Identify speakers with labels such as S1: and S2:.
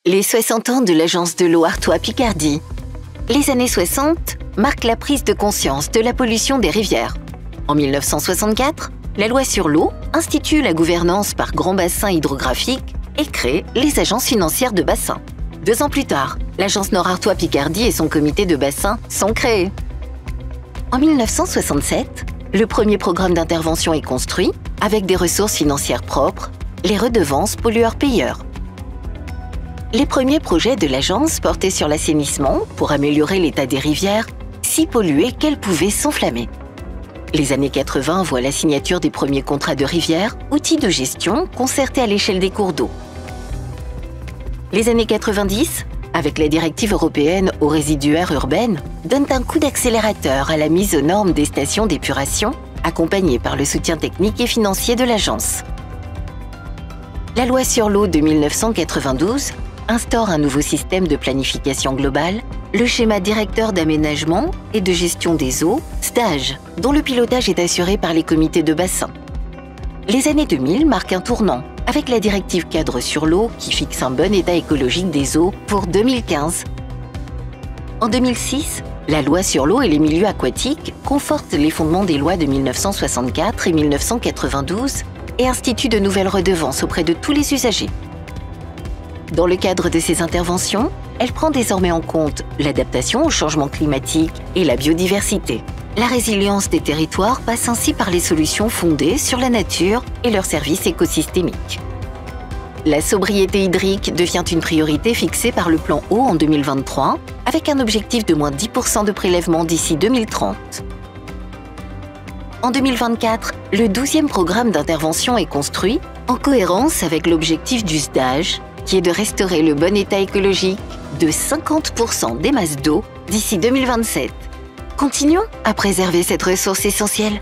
S1: Les 60 ans de l'agence de l'eau Artois-Picardie. Les années 60 marquent la prise de conscience de la pollution des rivières. En 1964, la loi sur l'eau institue la gouvernance par grands bassins hydrographiques et crée les agences financières de bassin. 2 ans plus tard, l'agence Nord Artois-Picardie et son comité de bassin sont créés. En 1967, le premier programme d'intervention est construit avec des ressources financières propres, les redevances pollueurs-payeurs. Les premiers projets de l'agence portaient sur l'assainissement pour améliorer l'état des rivières, si polluées qu'elles pouvaient s'enflammer. Les années 80 voient la signature des premiers contrats de rivière, outils de gestion concertés à l'échelle des cours d'eau. Les années 90, avec la directive européenne aux résiduaires urbaines, donnent un coup d'accélérateur à la mise aux normes des stations d'épuration, accompagnée par le soutien technique et financier de l'agence. La loi sur l'eau de 1992 instaure un nouveau système de planification globale, le schéma directeur d'aménagement et de gestion des eaux, SDAGE, dont le pilotage est assuré par les comités de bassin. Les années 2000 marquent un tournant, avec la directive cadre sur l'eau qui fixe un bon état écologique des eaux pour 2015. En 2006, la loi sur l'eau et les milieux aquatiques conforte les fondements des lois de 1964 et 1992 et institue de nouvelles redevances auprès de tous les usagers. Dans le cadre de ces interventions, elle prend désormais en compte l'adaptation au changement climatique et la biodiversité. La résilience des territoires passe ainsi par les solutions fondées sur la nature et leurs services écosystémiques. La sobriété hydrique devient une priorité fixée par le plan eau en 2023, avec un objectif de moins 10% de prélèvement d'ici 2030. En 2024, le 12e programme d'intervention est construit en cohérence avec l'objectif du SDAGE, qui est de restaurer le bon état écologique de 50% des masses d'eau d'ici 2027. Continuons à préserver cette ressource essentielle.